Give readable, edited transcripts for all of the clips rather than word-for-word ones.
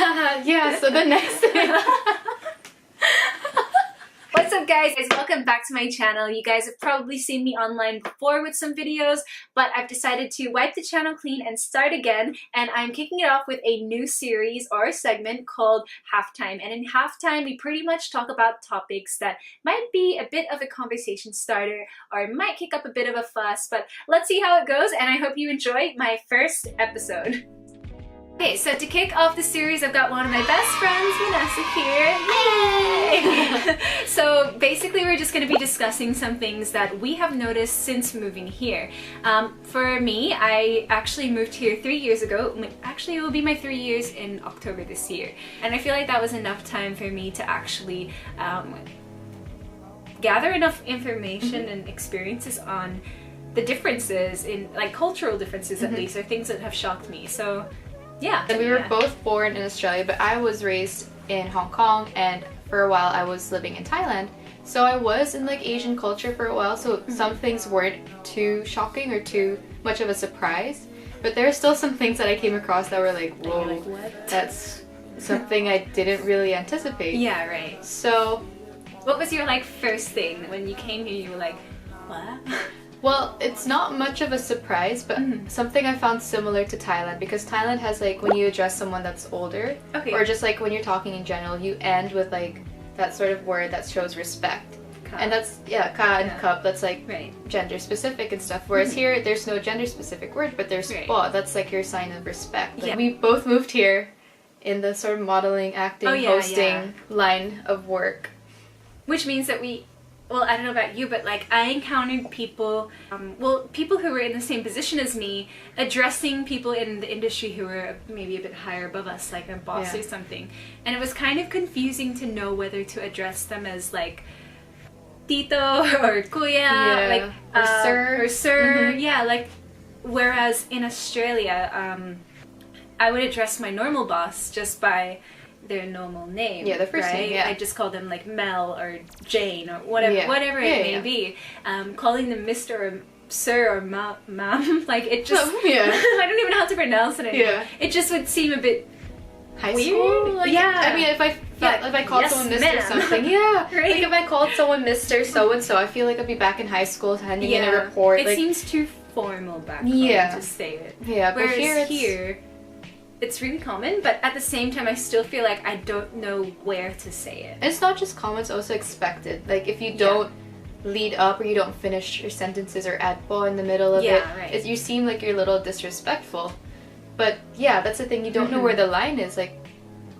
Yeah, so the next thing. What's up guys? Welcome back to my channel. You guys have probably seen me online before with some videos, but I've decided to wipe the channel clean and start again, and I'm kicking it off with a new series or segment called Halftime. And in Halftime, we pretty much talk about topics that might be a bit of a conversation starter or might kick up a bit of a fuss, but let's see how it goes, and I hope you enjoy my first episode. Okay, so to kick off the series, I've got one of my best friends, Vanessa here. Yay! So basically we're just going to be discussing some things that we have noticed since moving here. For me, I actually moved here 3 years ago. Actually, it will be my 3 years in October this year. And I feel like that was enough time for me to actually gather enough information and experiences on the differences in, like, cultural differences at least, or things that have shocked me. So yeah. And we were both born in Australia, but I was raised in Hong Kong, and for a while I was living in Thailand. So I was in like Asian culture for a while, so some things weren't too shocking or too much of a surprise. But there are still some things that I came across that were like, whoa, like, what? That's something I didn't really anticipate. Yeah, right. So what was your like first thing when you came here? You were like, what? well, it's not much of a surprise, but something I found similar to Thailand, because Thailand has like when you address someone that's older, or just like when you're talking in general, you end with like that sort of word that shows respect. Ka. And that's, yeah, ka and cup, that's like gender specific and stuff. Whereas here, there's no gender specific word, but there's po, that's like your sign of respect. Like, we both moved here in the sort of modeling, acting, hosting line of work. Which means that well, I don't know about you, but like I encountered people, people who were in the same position as me, addressing people in the industry who were maybe a bit higher above us, like a boss or something. And it was kind of confusing to know whether to address them as like Tito or Kuya, like or sir. Yeah, like, whereas in Australia, I would address my normal boss just by their normal name. Yeah, the first name, I just call them like Mel or Jane or whatever it may be. Calling them Mr. or Sir or Ma'am, like it just, I don't even know how to pronounce it anymore. It just would seem a bit high weird. School? Like, I mean, if I called someone Mr. something, like if I called someone Mr. so-and-so, I feel like I'd be back in high school handing in a report. It like, seems too formal back home to say it. Yeah, but whereas here, it's really common, but at the same time I still feel like I don't know where to say it. It's not just common, it's also expected. Like if you don't lead up or you don't finish your sentences or add po in the middle of it, you seem like you're a little disrespectful. But yeah, that's the thing, you don't know where the line is. Like,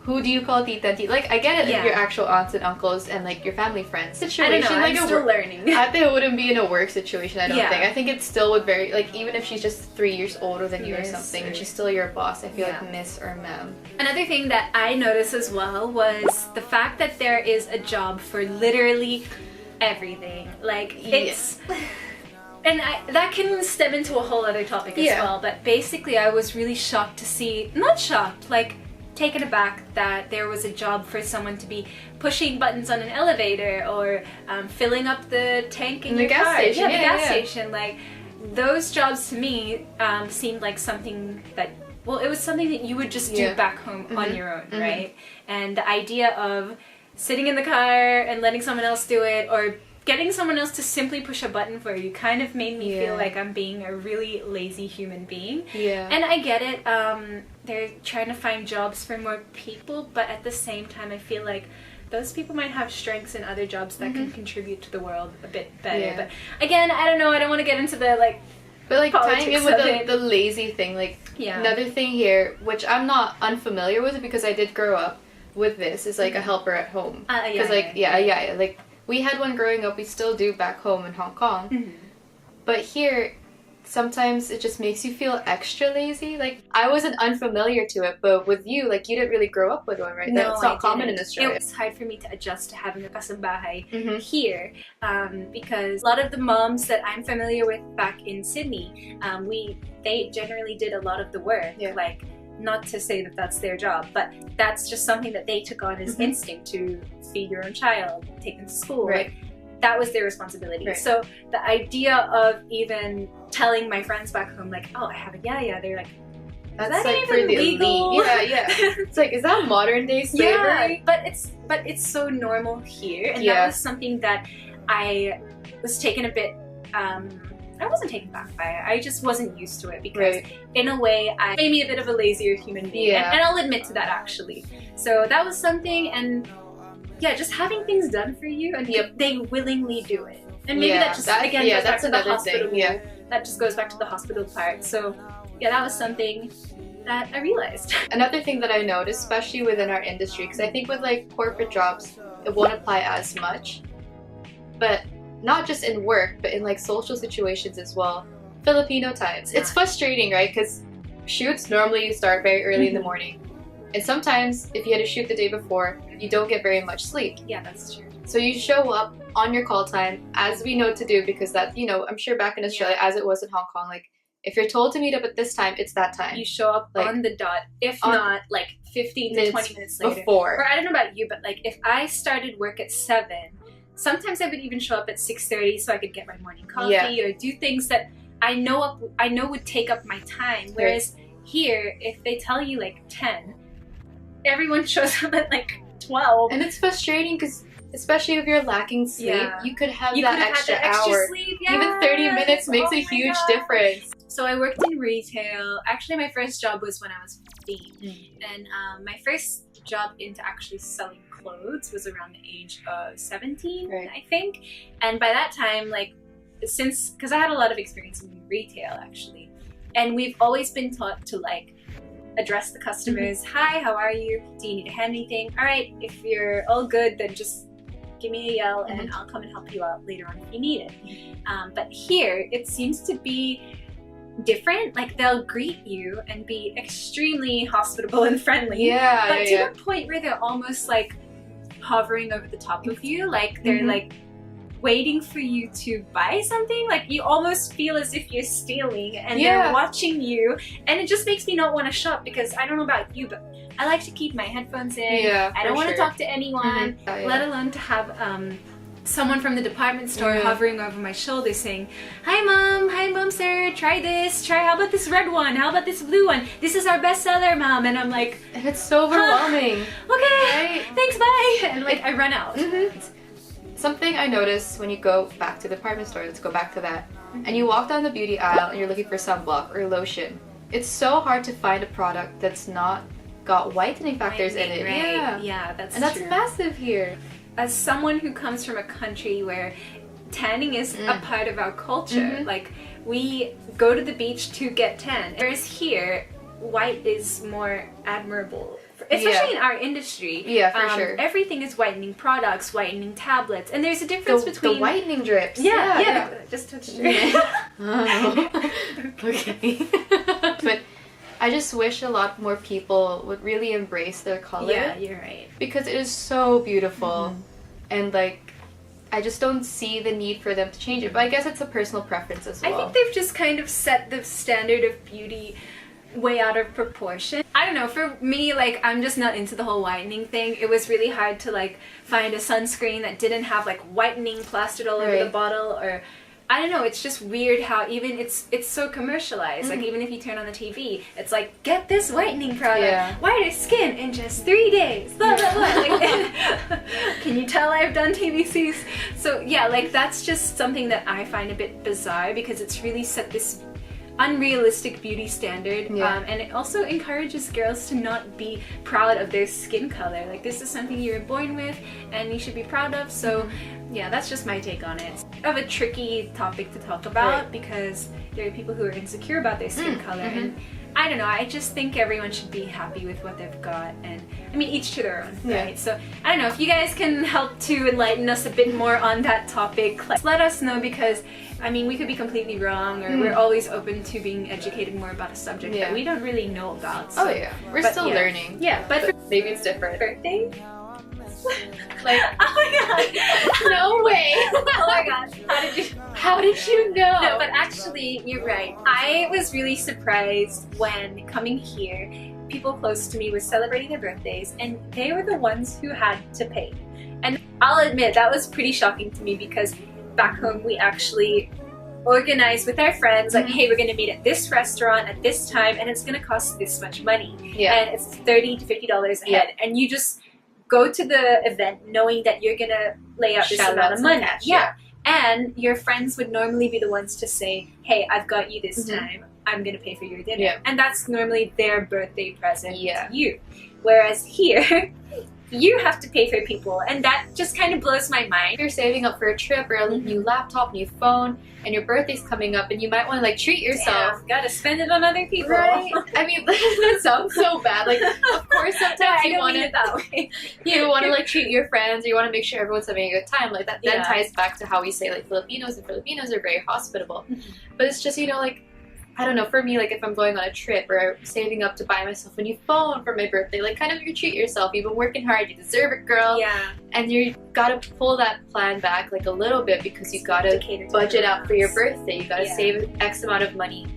who do you call tita and tita? Like, I get it, your actual aunts and uncles and like your family friends situation. I don't know, like I'm still learning. I think it wouldn't be in a work situation, I don't think. I think it still would vary, like even if she's just 3 years older than you or something and she's still your boss, I feel like miss or ma'am. Another thing that I noticed as well was the fact that there is a job for literally everything. Like, it's... And that can stem into a whole other topic as well, but basically I was really shocked to see, not shocked, like taken aback that there was a job for someone to be pushing buttons on an elevator or filling up the tank in your gas car. station. The gas station. Like, those jobs to me seemed like something that, well, it was something that you would just do back home on your own, right? And the idea of sitting in the car and letting someone else do it, or getting someone else to simply push a button for you, kind of made me feel like I'm being a really lazy human being. And I get it, they're trying to find jobs for more people, but at the same time I feel like those people might have strengths in other jobs that can contribute to the world a bit better. But again, I don't know, I don't want to get into the but like tying in with the lazy thing, like another thing here, which I'm not unfamiliar with because I did grow up with this, is like a helper at home. Because like we had one growing up, we still do back home in Hong Kong. But here, sometimes it just makes you feel extra lazy. Like, I wasn't unfamiliar to it, but with you, like, you didn't really grow up with one, right? No, it's not common in Australia. It was hard for me to adjust to having a kasambahay here, because a lot of the moms that I'm familiar with back in Sydney, they generally did a lot of the work. Like, not to say that that's their job, but that's just something that they took on as instinct, to feed your own child, take them to school. Like, that was their responsibility. So the idea of even telling my friends back home, like, oh, I have a yaya, they're like, That's like for the legal? Elite. Yeah. It's like, is that modern day slavery? Yeah, but it's so normal here, and that was something that I was taken a bit. I wasn't taken back by it. I just wasn't used to it because, in a way, I made me a bit of a lazier human being, and I'll admit to that actually. So that was something, and yeah, just having things done for you, and they willingly do it. And maybe that just again goes back to the hospital. That just goes back to the hospital part. So yeah, that was something that I realized. Another thing that I noticed, especially within our industry, because I think with like corporate jobs, it won't apply as much, but not just in work, but in like social situations as well. Filipino times. It's frustrating, right? Because shoots normally you start very early in the morning. And sometimes if you had to shoot the day before, you don't get very much sleep. Yeah, that's true. So you show up on your call time, as we know to do, because that, you know, I'm sure back in Australia, as it was in Hong Kong, like if you're told to meet up at this time, it's that time. You show up like, on the dot, if not like 15 to 20 minutes later. Before. Or I don't know about you, but like if I started work at 7, sometimes I would even show up at 6:30 so I could get my morning coffee or do things that I know would take up my time. Whereas here, if they tell you like 10, everyone shows up at like 12. And it's frustrating because especially if you're lacking sleep, you could have that extra hour. Sleep. Even 30 minutes makes a huge difference. So I worked in retail. Actually, my first job was when I was 15. And my first job into actually selling clothes was around the age of 17, I think. And by that time, like, because I had a lot of experience in retail actually, and we've always been taught to like address the customers. Hi, how are you? Do you need to hand anything? All right, if you're all good, then just give me a yell and I'll come and help you out later on if you need it. But here, it seems to be different. Like they'll greet you and be extremely hospitable and friendly. But to a point where they're almost like hovering over the top of you, like they're like waiting for you to buy something. Like you almost feel as if you're stealing and they're watching you, and it just makes me not want to shop because I don't know about you, but I like to keep my headphones in. I don't want to talk to anyone, let alone to have someone from the department store hovering over my shoulder saying, hi mom sir, try this, how about this red one, how about this blue one, this is our bestseller mom. And I'm like, and it's so overwhelming. Okay, thanks, bye. And like I run out. Something I noticed when you go back to the department store, let's go back to that, and you walk down the beauty aisle and you're looking for sunblock or lotion, it's so hard to find a product that's not got whitening factors in it. Yeah, that's massive here. As someone who comes from a country where tanning is a part of our culture, like we go to the beach to get tan, whereas here white is more admirable, especially in our industry. For sure. Everything is whitening products, whitening tablets, and there's a difference between the whitening drips. Just touched it. Okay. But I just wish a lot more people would really embrace their color. Yeah, you're right. Because it is so beautiful, and like I just don't see the need for them to change it. But I guess it's a personal preference as well. I think they've just kind of set the standard of beauty way out of proportion. I don't know, for me, like I'm just not into the whole whitening thing. It was really hard to like find a sunscreen that didn't have like whitening plastered all over the bottle, or I don't know, it's just weird how even it's so commercialized. Like even if you turn on the TV, it's like, get this whitening product, whiter skin in just 3 days, blah blah blah. Like, can you tell I've done TVCs? So yeah, like that's just something that I find a bit bizarre because it's really set this unrealistic beauty standard, and it also encourages girls to not be proud of their skin color. Like this is something you were born with and you should be proud of. So yeah, that's just my take on it. It's of a tricky topic to talk about because there are people who are insecure about their skin color, and I don't know, I just think everyone should be happy with what they've got, and I mean each to their own, right? So I don't know, if you guys can help to enlighten us a bit more on that topic, let us know, because I mean we could be completely wrong, or we're always open to being educated more about a subject that we don't really know about. So. We're still learning. But maybe it's different. Birthday? Like, oh my god, no way. Oh my gosh, how did you know? No, but actually you're right. I was really surprised when coming here, people close to me were celebrating their birthdays and they were the ones who had to pay. And I'll admit that was pretty shocking to me because back home we actually organize with our friends, like, hey, we're going to meet at this restaurant at this time, and it's going to cost this much money. And it's $30 to $50 a head. And you just go to the event knowing that you're going to lay out this amount of money. And your friends would normally be the ones to say, hey, I've got you this time. I'm going to pay for your dinner. And that's normally their birthday present to you. Whereas here, you have to pay for people, and that just kind of blows my mind. If you're saving up for a trip or a new laptop, new phone, and your birthday's coming up, and you might want to like treat yourself. Damn, gotta spend it on other people. Right? I mean, that sounds so bad. Like, of course, sometimes you want it that way. You want to like treat your friends, or you want to make sure everyone's having a good time. Like that then ties back to how we say like Filipinos are very hospitable. But it's just, you know, like, I don't know, for me, like if I'm going on a trip or saving up to buy myself a new phone for my birthday, like kind of you treat yourself. You've been working hard, you deserve it, girl. And you gotta pull that plan back like a little bit, because you gotta budget out for your birthday. You gotta save X amount of money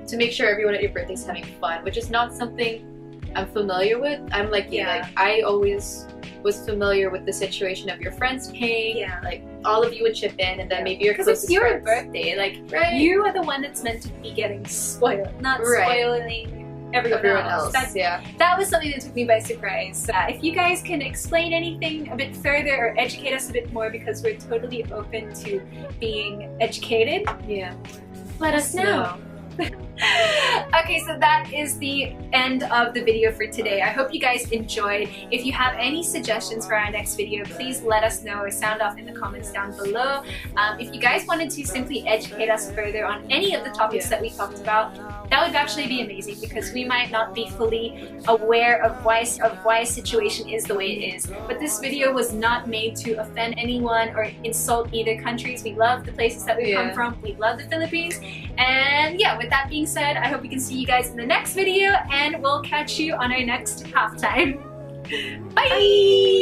to make sure everyone at your birthday is having fun, which is not something I'm familiar with. I'm like, like I always was familiar with the situation of your friends paying, like all of you would chip in, and then maybe your closest it's your friends. birthday, like you are the one that's meant to be getting spoiled, not spoiling everyone else. That was something that took me by surprise. If you guys can explain anything a bit further or educate us a bit more, because we're totally open to being educated, let us know. Okay, so that is the end of the video for today. I hope you guys enjoyed. If you have any suggestions for our next video, please let us know or sound off in the comments down below. If you guys wanted to simply educate us further on any of the topics that we talked about, that would actually be amazing, because we might not be fully aware of why a situation is the way it is. But this video was not made to offend anyone or insult either countries. We love the places that we come from. We love the Philippines. And yeah, with that being said, I hope we can see you guys in the next video, and we'll catch you on our next halftime. Bye!